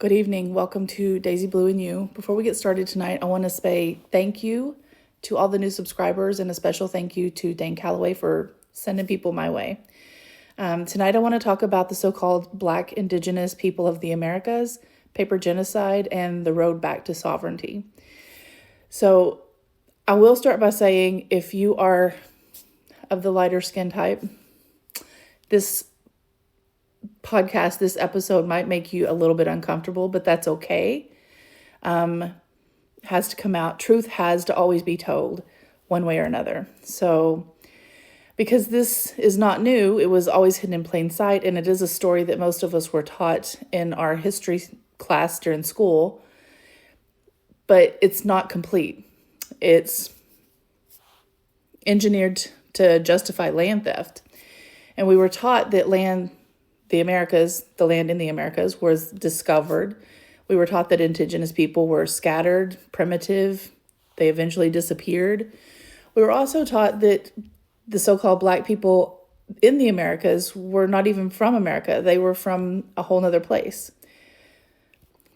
Good evening. Welcome to Daisy Blue and You. Before we get started tonight, I want to say thank you to all the new subscribers and a special thank you to Dane Calloway for sending people my way. Tonight, I want to talk about the so-called Black Indigenous people of the Americas, paper genocide, and the road back to sovereignty. So I will start by saying if you are of the lighter skin type, this podcast, this episode might make you a little bit uncomfortable, but that's okay. Has to come out. Truth has to always be told one way or another. So because this is not new, it was always hidden in plain sight, and it is a story that most of us were taught in our history class during school, but it's not complete. It's engineered to justify land theft. And we were taught that the land in the Americas was discovered. We were taught that indigenous people were scattered, primitive. They eventually disappeared. We were also taught that the so-called Black people in the Americas were not even from America. They were from a whole nother place.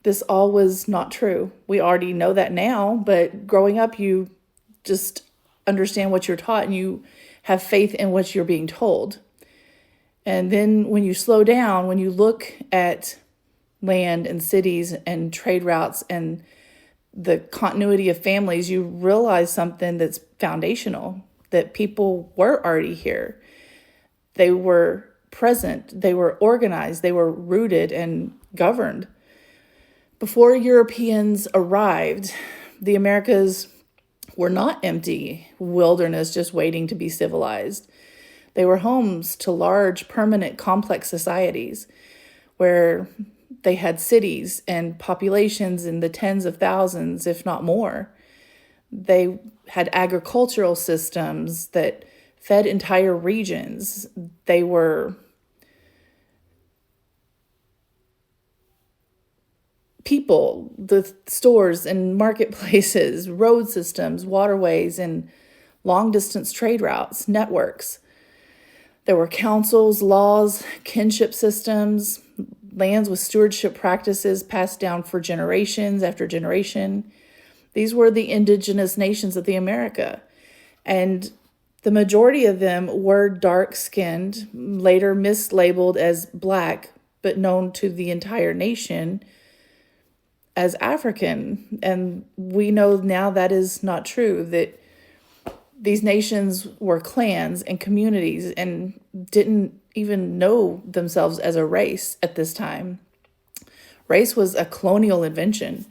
This all was not true. We already know that now, but growing up, you just understand what you're taught and you have faith in what you're being told. And then when you slow down, when you look at land and cities and trade routes and the continuity of families, you realize something that's foundational, that people were already here. They were present, they were organized, they were rooted and governed. Before Europeans arrived, the Americas were not empty wilderness just waiting to be civilized. They were homes to large, permanent, complex societies where they had cities and populations in the tens of thousands, if not more. They had agricultural systems that fed entire regions. They were people, the stores and marketplaces, road systems, waterways, and long-distance trade routes, networks. There were councils, laws, kinship systems, lands with stewardship practices passed down for generations after generation. These were the indigenous nations of the America. And the majority of them were dark-skinned, later mislabeled as Black, but known to the entire nation as African. And we know now that is not true, that these nations were clans and communities and didn't even know themselves as a race at this time. Race was a colonial invention.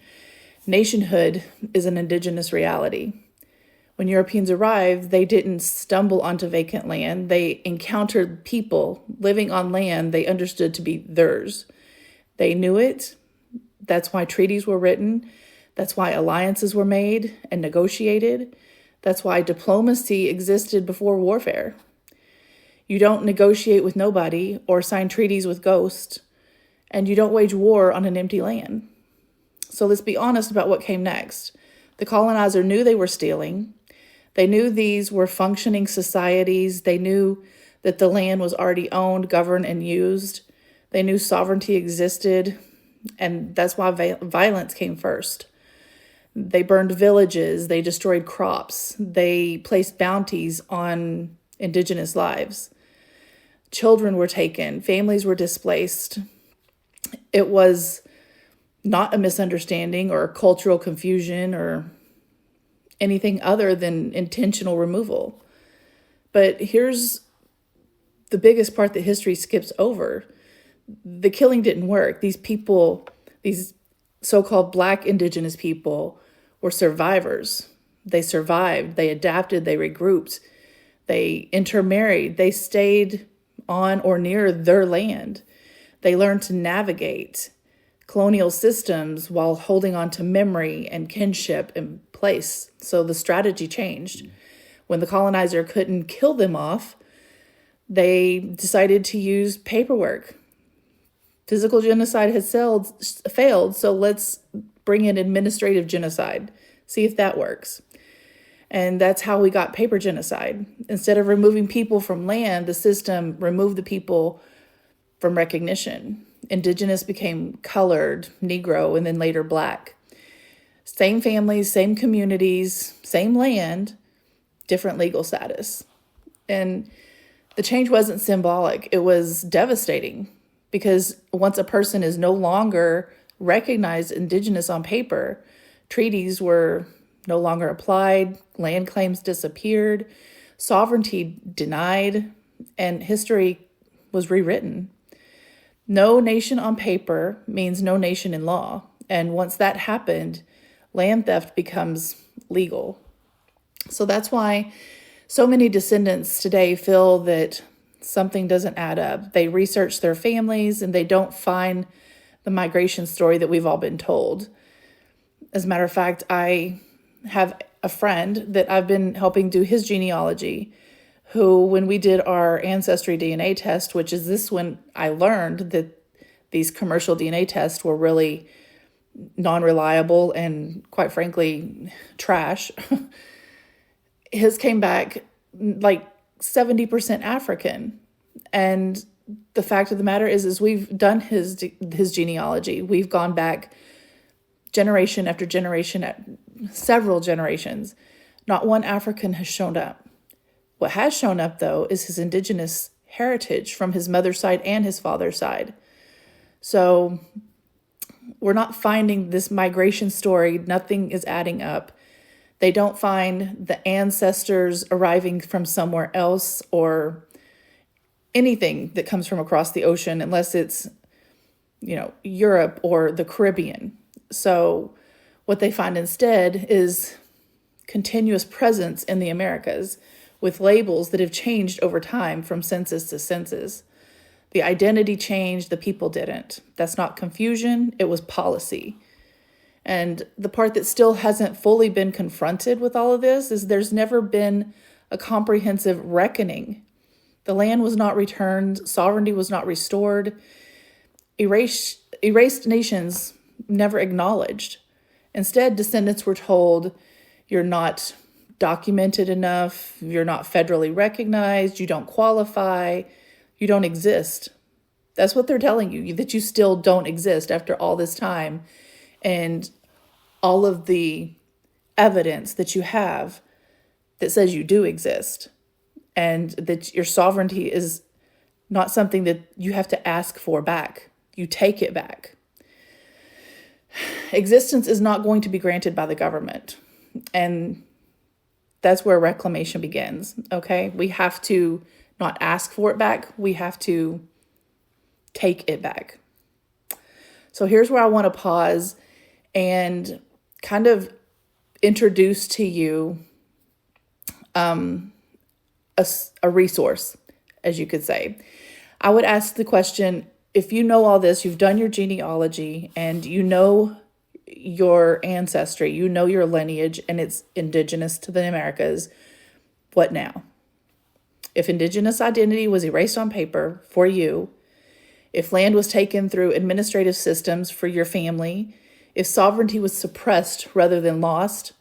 Nationhood is an indigenous reality. When Europeans arrived, they didn't stumble onto vacant land. They encountered people living on land they understood to be theirs. They knew it. That's why treaties were written. That's why alliances were made and negotiated. That's why diplomacy existed before warfare. You don't negotiate with nobody or sign treaties with ghosts, and you don't wage war on an empty land. So let's be honest about what came next. The colonizer knew they were stealing. They knew these were functioning societies. They knew that the land was already owned, governed, and used. They knew sovereignty existed, and that's why violence came first. They burned villages, they destroyed crops, they placed bounties on indigenous lives. Children were taken, families were displaced. It was not a misunderstanding or cultural confusion or anything other than intentional removal. But here's the biggest part that history skips over. The killing didn't work. These people, these so-called Black Indigenous people, were survivors. They survived, they adapted, they regrouped, they intermarried, they stayed on or near their land. They learned to navigate colonial systems while holding on to memory and kinship in place. So the strategy changed. When the colonizer couldn't kill them off, they decided to use paperwork. Physical genocide has failed, so let's bring in administrative genocide, see if that works. And that's how we got paper genocide. Instead of removing people from land, the system removed the people from recognition. Indigenous became colored, Negro, and then later Black. Same families, same communities, same land, different legal status. And the change wasn't symbolic. It was devastating, because once a person is no longer recognized Indigenous on paper, treaties were no longer applied, land claims disappeared, sovereignty denied, and history was rewritten. No nation on paper means no nation in law. And once that happened, land theft becomes legal. So that's why so many descendants today feel that something doesn't add up. They research their families and they don't find the migration story that we've all been told. As a matter of fact, I have a friend that I've been helping do his genealogy, who, when we did our ancestry DNA test, which is this when I learned that these commercial DNA tests were really non-reliable and, quite frankly, trash. His came back like 70% African. And the fact of the matter is we've done his genealogy. We've gone back generation after generation, several generations. Not one African has shown up. What has shown up, though, is his Indigenous heritage from his mother's side and his father's side. So we're not finding this migration story. Nothing is adding up. They don't find the ancestors arriving from somewhere else or anything that comes from across the ocean, unless it's, Europe or the Caribbean. So what they find instead is continuous presence in the Americas with labels that have changed over time from census to census. The identity changed, the people didn't. That's not confusion, it was policy. And the part that still hasn't fully been confronted with all of this is there's never been a comprehensive reckoning. The land was not returned, sovereignty was not restored, erased nations never acknowledged. Instead, descendants were told, you're not documented enough, you're not federally recognized, you don't qualify, you don't exist. That's what they're telling you, that you still don't exist after all this time. And all of the evidence that you have that says you do exist, and that your sovereignty is not something that you have to ask for back. You take it back. Existence is not going to be granted by the government. And that's where reclamation begins, okay? We have to not ask for it back. We have to take it back. So here's where I want to pause and kind of introduce to you a resource, as you could say. I would ask the question, if you know all this, you've done your genealogy and you know your ancestry, you know your lineage, and it's indigenous to the Americas, what now? If Indigenous identity was erased on paper for you, if land was taken through administrative systems for your family, if sovereignty was suppressed rather than lost,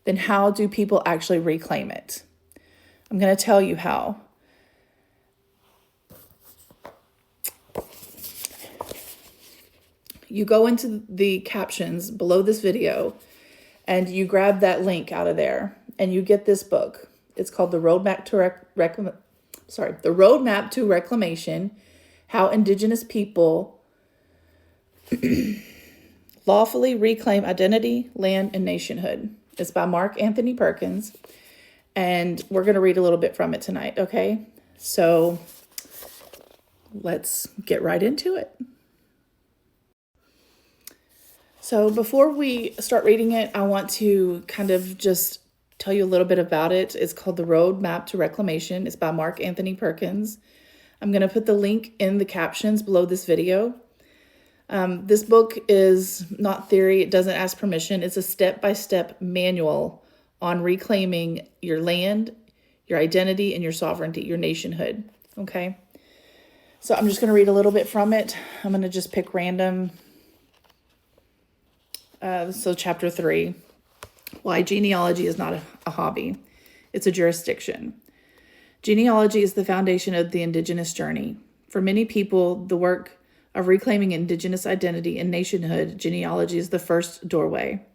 then how do people actually reclaim it? I'm going to tell you how. You go into the captions below this video and you grab that link out of there and you get this book. It's called The Roadmap to Reclamation: How Indigenous People Lawfully Reclaim Identity, Land, and Nationhood. It's by Mark Anthony Perkins, and we're going to read a little bit from it tonight, okay? So let's get right into it. So before we start reading it, I want to kind of just tell you a little bit about it. It's called The Roadmap to Reclamation. It's by Mark Anthony Perkins. I'm going to put the link in the captions below this video. This book is not theory. It doesn't ask permission. It's a step-by-step manual on reclaiming your land, your identity, and your sovereignty, your nationhood. Okay? So I'm just going to read a little bit from it. I'm going to just pick random. So chapter 3, why genealogy is not a hobby. It's a jurisdiction. Genealogy is the foundation of the Indigenous journey. For many people, the work of reclaiming Indigenous identity and nationhood, genealogy is the first doorway.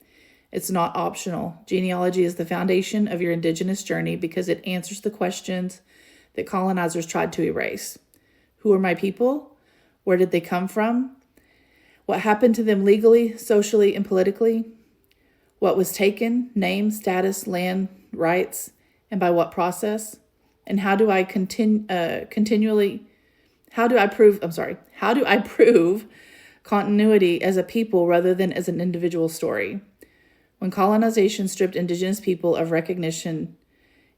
It's not optional. Genealogy is the foundation of your Indigenous journey because it answers the questions that colonizers tried to erase. Who are my people? Where did they come from? What happened to them legally, socially, and politically? What was taken, name, status, land, rights, and by what process? And how do I prove continuity as a people rather than as an individual story? When colonization stripped Indigenous people of recognition,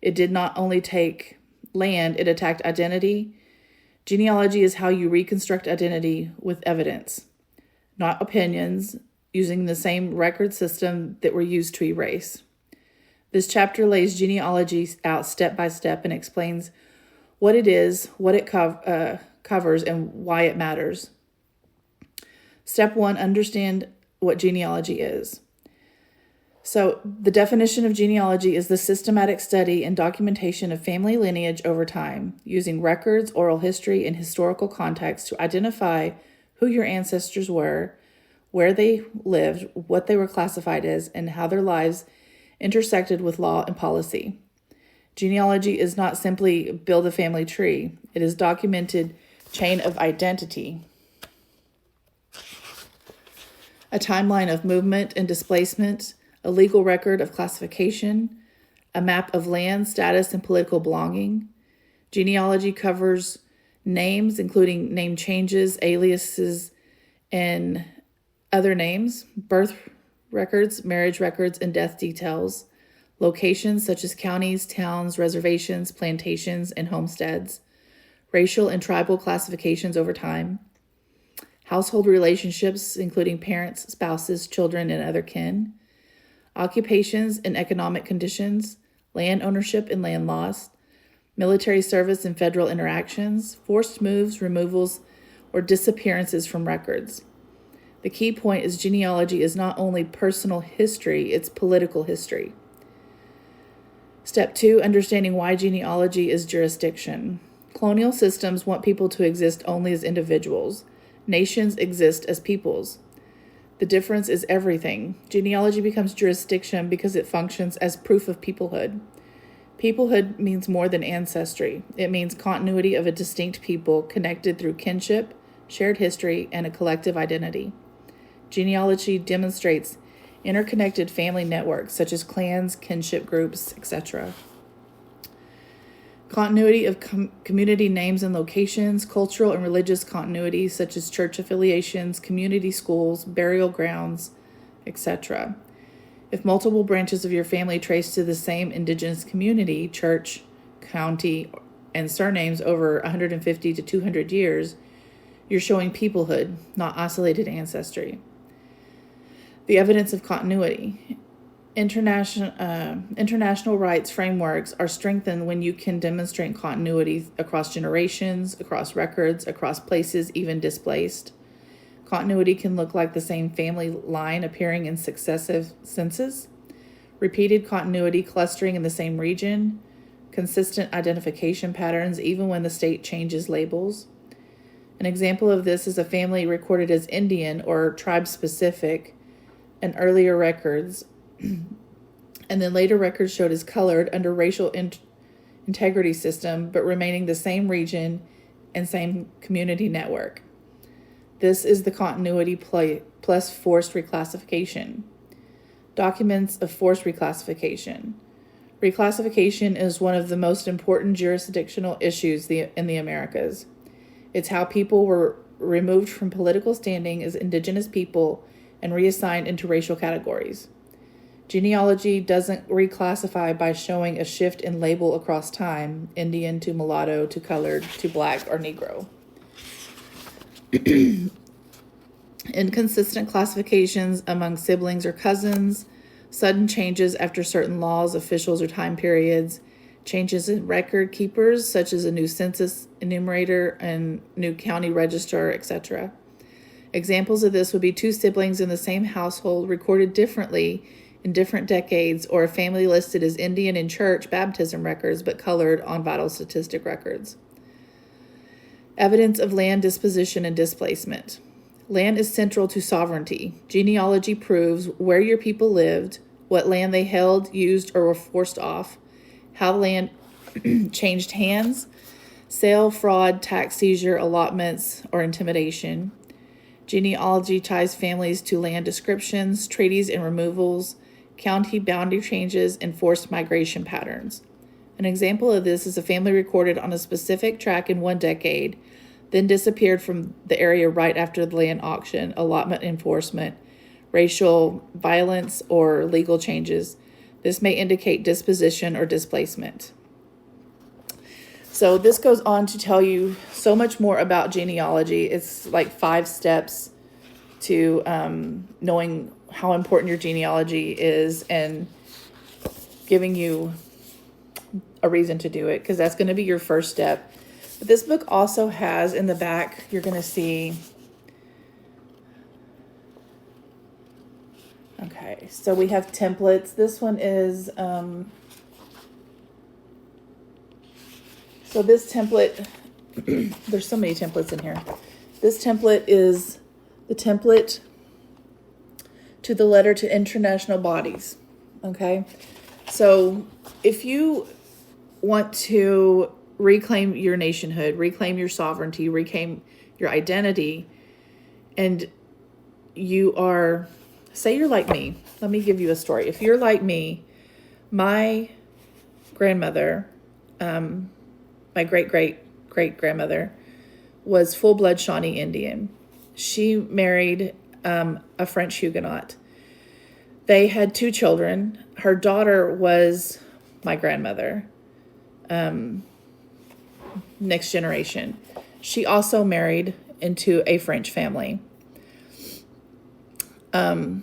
it did not only take land, it attacked identity. Genealogy is how you reconstruct identity with evidence, not opinions, using the same record system that were used to erase. This chapter lays genealogy out step by step and explains what it is, what it covers, and why it matters. Step 1, understand what genealogy is. So, the definition of genealogy is the systematic study and documentation of family lineage over time, using records, oral history, and historical context to identify who your ancestors were, where they lived, what they were classified as, and how their lives intersected with law and policy. Genealogy is not simply build a family tree. It is documented chain of identity, a timeline of movement and displacement, a legal record of classification, a map of land, status, and political belonging. Genealogy covers names, including name changes, aliases, and other names, birth records, marriage records, and death details, locations such as counties, towns, reservations, plantations, and homesteads, racial and tribal classifications over time, household relationships, including parents, spouses, children, and other kin, occupations and economic conditions, land ownership and land loss, military service and federal interactions, forced moves, removals, or disappearances from records. The key point is genealogy is not only personal history, it's political history. Step 2, understanding why genealogy is jurisdiction. Colonial systems want people to exist only as individuals. Nations exist as peoples. The difference is everything. Genealogy becomes jurisdiction because it functions as proof of peoplehood. Peoplehood means more than ancestry. It means continuity of a distinct people connected through kinship, shared history, and a collective identity. Genealogy demonstrates interconnected family networks such as clans, kinship groups, etc. Continuity of community names and locations, cultural and religious continuity such as church affiliations, community schools, burial grounds, etc. If multiple branches of your family trace to the same Indigenous community, church, county, and surnames over 150 to 200 years, you're showing peoplehood, not isolated ancestry. The evidence of continuity. International rights frameworks are strengthened when you can demonstrate continuity across generations, across records, across places, even displaced. Continuity can look like the same family line appearing in successive census, repeated continuity clustering in the same region, consistent identification patterns even when the state changes labels. An example of this is a family recorded as Indian or tribe-specific in earlier records, and then later records showed as colored under racial integrity system, but remaining the same region and same community network. This is the continuity plus forced reclassification. Documents of forced reclassification. Reclassification is one of the most important jurisdictional issues in the Americas. It's how people were removed from political standing as Indigenous people and reassigned into racial categories. Genealogy doesn't reclassify by showing a shift in label across time, Indian to mulatto to colored to black or Negro. Inconsistent classifications among siblings or cousins, sudden changes after certain laws, officials, or time periods, changes in record keepers, such as a new census enumerator and new county registrar, etc. Examples of this would be two siblings in the same household recorded differently in different decades, or a family listed as Indian in church baptism records but colored on vital statistic records. Evidence of land disposition and displacement. Land is central to sovereignty. Genealogy proves where your people lived, what land they held, used, or were forced off, how land changed hands, sale, fraud, tax seizure, allotments, or intimidation. Genealogy ties families to land descriptions, treaties and removals, county boundary changes, and forced migration patterns. An example of this is a family recorded on a specific tract in one decade, then disappeared from the area right after the land auction, allotment enforcement, racial violence, or legal changes. This may indicate disposition or displacement. So this goes on to tell you so much more about genealogy. It's like 5 steps to knowing how important your genealogy is and giving you a reason to do it, because that's going to be your first step. But this book also has in the back, you're going to see, okay, so we have templates. This one is, so this template, there's so many templates in here. This template is the template to the letter to international bodies, okay? So if you want to reclaim your nationhood, reclaim your sovereignty, reclaim your identity, and you are, say you're like me. Let me give you a story. If you're like me, my grandmother, my great-great-great-grandmother was full-blood Shawnee Indian. She married a French Huguenot. They had 2 children. Her daughter was my grandmother, next generation. She also married into a French family. Then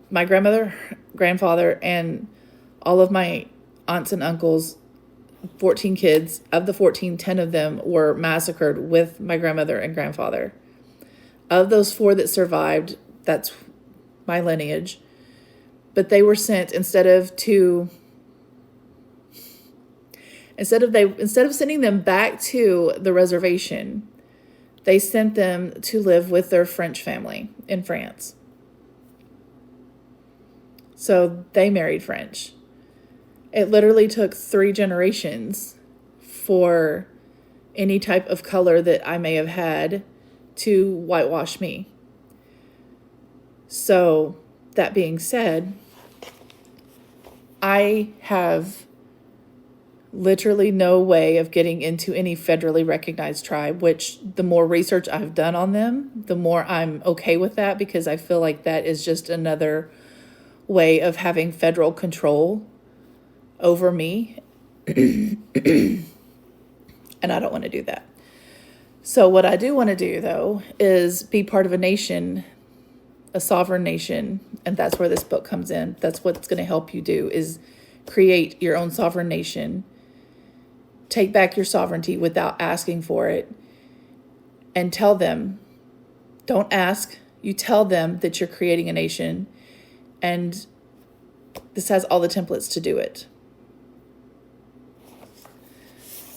my grandmother, grandfather, and all of my aunts and uncles, 14 kids, of the 14, 10 of them were massacred with my grandmother and grandfather. Of those 4 that survived, that's my lineage. But they were sent instead of sending them back to the reservation, they sent them to live with their French family in France. So they married French. It literally took 3 generations for any type of color that I may have had to whitewash me. So that being said, I have literally no way of getting into any federally recognized tribe, which the more research I've done on them, the more I'm okay with that, because I feel like that is just another way of having federal control over me. And I don't want to do that. So what I do want to do, though, is be part of a nation, a sovereign nation, and that's where this book comes in. That's what's going to help you do, is create your own sovereign nation. Take back your sovereignty without asking for it, and tell them, don't ask, you tell them that you're creating a nation, and this has all the templates to do it.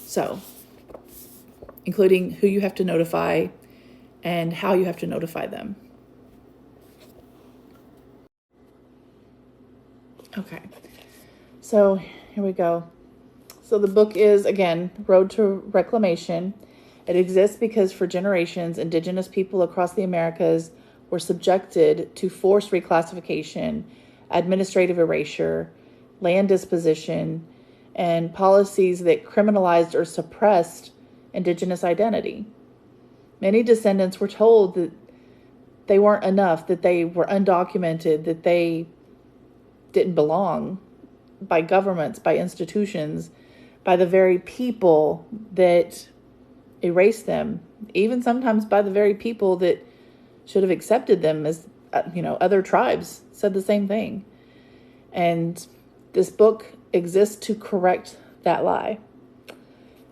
So, including who you have to notify and how you have to notify them. Okay, so here we go. So the book is, again, Road to Reclamation. It exists because for generations, Indigenous people across the Americas were subjected to forced reclassification, administrative erasure, land disposition, and policies that criminalized or suppressed Indigenous identity. Many descendants were told that they weren't enough, that they were undocumented, that they didn't belong by governments, by institutions, by the very people that erased them, even sometimes by the very people that should have accepted them as, other tribes said the same thing. And this book exists to correct that lie.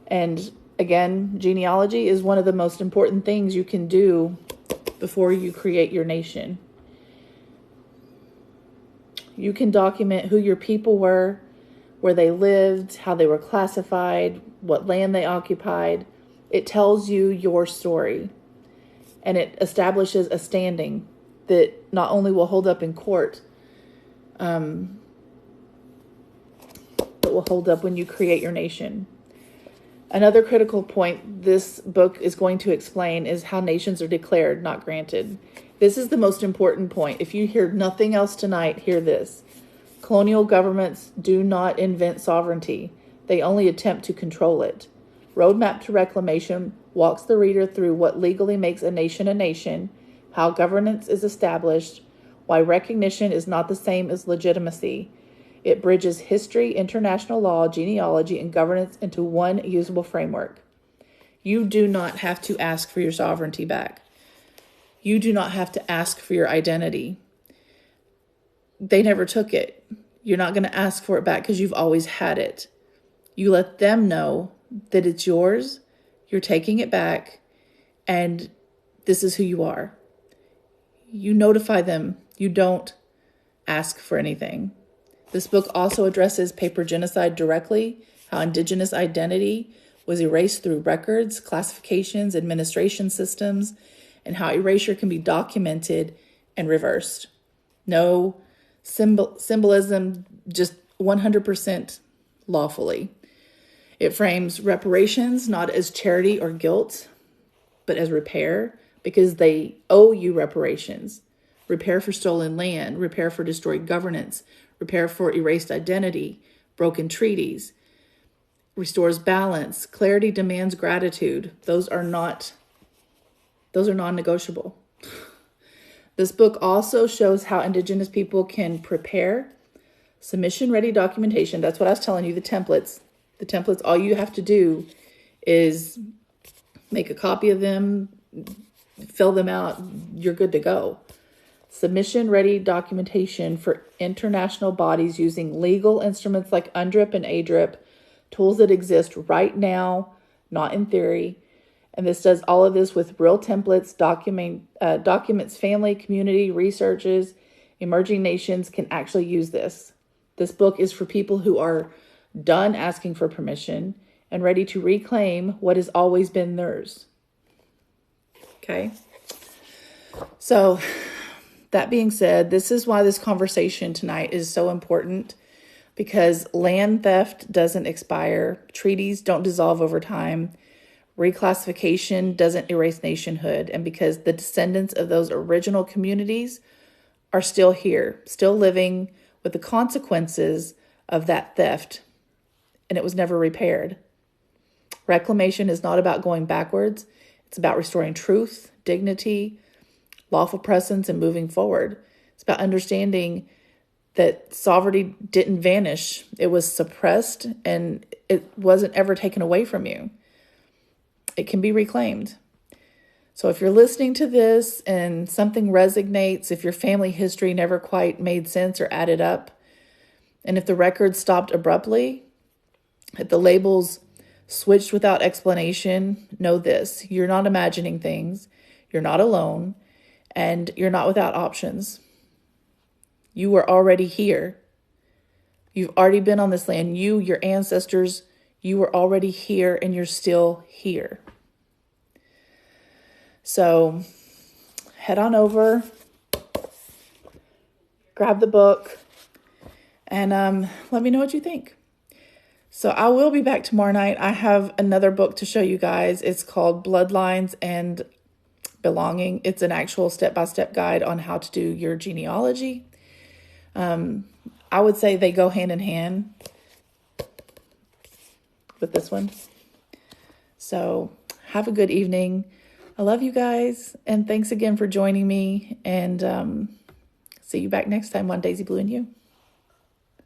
And again, genealogy is one of the most important things you can do before you create your nation. You can document who your people were, where they lived, how they were classified, what land they occupied. It tells you your story, and it establishes a standing that not only will hold up in court, but will hold up when you create your nation. Another critical point this book is going to explain is how nations are declared, not granted. This is the most important point. If you hear nothing else tonight, hear this. Colonial governments do not invent sovereignty. They only attempt to control it. Roadmap to Reclamation walks the reader through what legally makes a nation, how governance is established, why recognition is not the same as legitimacy. It bridges history, international law, genealogy, and governance into one usable framework. You do not have to ask for your sovereignty back. You do not have to ask for your identity. They never took it. You're not going to ask for it back because you've always had it. You let them know that it's yours, you're taking it back, and this is who you are. You notify them. You don't ask for anything. This book also addresses paper genocide directly, how indigenous identity was erased through records, classifications, administration systems, and how erasure can be documented and reversed. No symbolism, just 100% lawfully. It frames reparations not as charity or guilt, but as repair, because they owe you reparations. Repair for stolen land, repair for destroyed governance, repair for erased identity, broken treaties, restores balance. Clarity demands gratitude. Those are non-negotiable. This book also shows how Indigenous people can prepare submission-ready documentation. That's what I was telling you, the templates. The templates, all you have to do is make a copy of them, fill them out, you're good to go. Submission-ready documentation for international bodies using legal instruments like UNDRIP and ADRIP, tools that exist right now, not in theory. And this does all of this with real templates, documents family, community, researches, emerging nations can actually use this. This book is for people who are done asking for permission and ready to reclaim what has always been theirs. Okay? So, that being said, this is why this conversation tonight is so important, because land theft doesn't expire, treaties don't dissolve over time, reclassification doesn't erase nationhood, and because the descendants of those original communities are still here, still living with the consequences of that theft, and it was never repaired. Reclamation is not about going backwards. It's about restoring truth, dignity, lawful presence, and moving forward. It's about understanding that sovereignty didn't vanish. It was suppressed, and it wasn't ever taken away from you. It can be reclaimed. So if you're listening to this and something resonates, if your family history never quite made sense or added up, and if the records stopped abruptly, if the labels switched without explanation, know this: you're not imagining things, you're not alone, and you're not without options. You were already here. You've already been on this land. You, your ancestors, you were already here, and you're still here. So head on over, grab the book, and let me know what you think. So I will be back tomorrow night. I have another book to show you guys. It's called Bloodlines and Belonging. It's an actual step-by-step guide on how to do your genealogy. I would say they go hand in hand with this one. So have a good evening. I love you guys. And thanks again for joining me. And see you back next time on Daisy Blue and You.